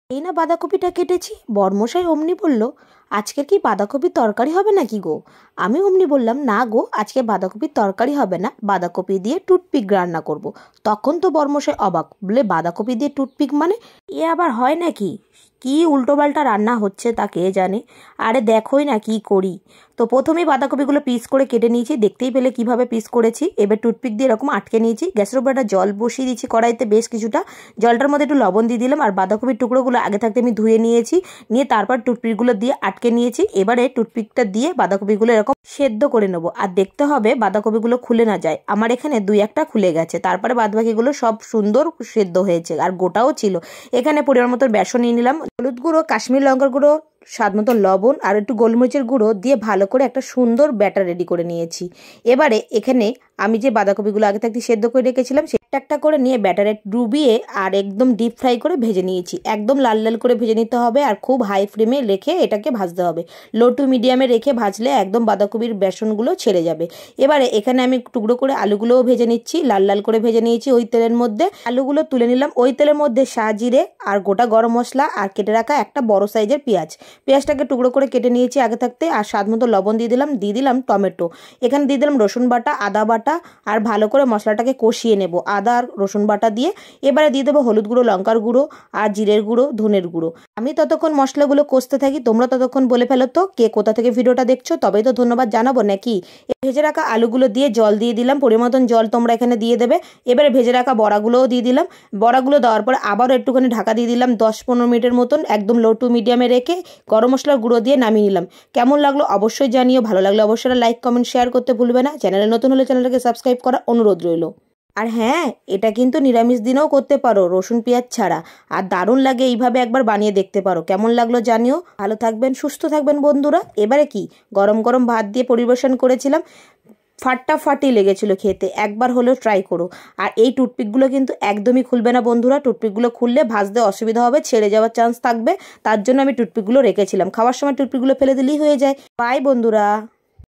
এই না বাঁধাকপিটা কেটেছি, বরমশাই অমনি বলল, আজকে কি বাঁধাকপির তরকারি হবে নাকি গো? আমি অমনি বললাম, না গো, আজকে বাঁধাকপির তরকারি হবে না, বাঁধাকপি দিয়ে টুথপিক রান্না করব। তখন তো বরমশাই অবাক, বলে বাঁধাকপি দিয়ে টুথপিক মানে এ আবার হয় নাকি? কি উল্টোপাল্টা রান্না হচ্ছে তা কে জানে। আরে দেখোই না কি করি। তো প্রথমেই বাঁধাকপিগুলো পিস করে কেটে নিয়েছি, দেখতেই পেলে কিভাবে পিস করেছি। এবার টুথপিক দিয়ে এরকম আটকে নিয়েছি। গ্যাসের উপর একটা জল বসিয়ে দিয়েছি কড়াইতে বেশ কিছুটা। জলটার মধ্যে একটু লবণ দিয়ে দিলাম, আর বাঁধাকপির টুকরোগুলো আগে থাকতে আমি ধুয়ে নিয়েছি, নিয়ে তারপর টুথপিকগুলো দিয়ে আটকে নিয়েছি। এবারে টুথপিকটা দিয়ে বাঁধাকপিগুলো এরকম সেদ্ধ করে নেবো, আর দেখতে হবে বাঁধাকপিগুলো খুলে না যায়। আমার এখানে দুই একটা খুলে গেছে, তারপরে বাদবাকিগুলো সব সুন্দর সেদ্ধ হয়েছে আর গোটাও ছিল। এখানে পরিমাণ মতো বেসন নিয়ে নিলাম, হলুদ গুঁড়ো, কাশ্মীর লঙ্কার গুঁড়ো, স্বাদ মতো লবণ আর একটু গোলমরিচের গুঁড়ো দিয়ে ভালো করে একটা সুন্দর ব্যাটার রেডি করে নিয়েছি। এবারে এখানে আমি যে বাঁধাকপিগুলো আগে থাকতে সেদ্ধ করে রেখেছিলাম সেটা একটা করে নিয়ে ব্যাটারে ডুবিয়ে আর একদম ডিপ ফ্রাই করে ভেজে নিয়েছি। একদম লাল লাল করে ভেজে নিতে হবে, আর খুব হাই ফ্লেমে রেখে এটাকে ভাজতে হবে। লো টু মিডিয়ামে রেখে ভাজলে একদম বাঁধাকপির বেসনগুলো ছেড়ে যাবে। এবারে এখানে আমি টুকরো করে আলুগুলোও ভেজে নিচ্ছি, লাল লাল করে ভেজে নিয়েছি ওই তেলের মধ্যে। আলুগুলো তুলে নিলাম। ওই তেলের মধ্যে জিরে আর গোটা গরম মশলা আর কেটে রাখা একটা বড় সাইজের পেঁয়াজটাকে টুকরো করে কেটে নিয়েছি আগে থাকতে। আর স্বাদ মতো লবণ দিয়ে দিলাম টমেটো। এখানে দিয়ে দিলাম রসুন বাটা, আদা বাটা, আর ভালো করে মশলাটাকে কষিয়ে নেব আদা আর রসুন বাটা দিয়ে। এবারে দিয়ে দেবো হলুদ গুঁড়ো, লঙ্কার গুঁড়ো আর জিরের গুঁড়ো, ধনের গুঁড়ো। আমি ততক্ষণ মশলাগুলো কষতে থাকি, তোমরা ততক্ষণ বলে ফেলো তো কে কোথা থেকে ভিডিওটা দেখছো, তবেই তো ধন্যবাদ জানাবো নাকি। ভেজে রাখা আলুগুলো দিয়ে জল দিয়ে দিলাম, পরিমাণ মতন জল তোমরা এখানে দিয়ে দেবে। এবারে ভেজে রাখা বড়াগুলোও দিয়ে দিলাম। বড়াগুলো দেওয়ার পর আবারও একটুখানি ঢাকা দিয়ে দিলাম 10-15 মিনিটের মতন, একদম লো টু মিডিয়ামে রেখে গরম মশলার গুঁড়ো দিয়ে নামিয়ে নিলাম। কেমন লাগলো অবশ্যই জানিও, ভালো লাগলে অবশ্যই লাইক কমেন্ট শেয়ার করতে ভুলবে না। চ্যানেলে নতুন হলে চ্যানেলটাকে সাবস্ক্রাইব করার অনুরোধ রইল। আর হ্যাঁ, এটা কিন্তু নিরামিষ দিনেও করতে পারো রসুন পেঁয়াজ ছাড়া, আর দারুণ লাগে। এইভাবে একবার বানিয়ে দেখতে পারো, কেমন লাগলো জানিও। ভালো থাকবেন, সুস্থ থাকবেন বন্ধুরা। এবারে কি গরম গরম ভাত দিয়ে পরিবেশন করেছিলাম, ফাটাফাটি লেগেছিল খেতে। একবার হলেও ট্রাই করো। আর এই টুথপিকগুলো কিন্তু একদমই খুলবে না বন্ধুরা, টুথপিকগুলো খুললে ভাজতে অসুবিধা হবে, ছেড়ে যাওয়ার চান্স থাকবে। তার জন্য আমি টুথপিকগুলো রেখেছিলাম, খাওয়ার সময় টুথপিকগুলো ফেলে দিলেই হয়ে যায়। বাই বন্ধুরা।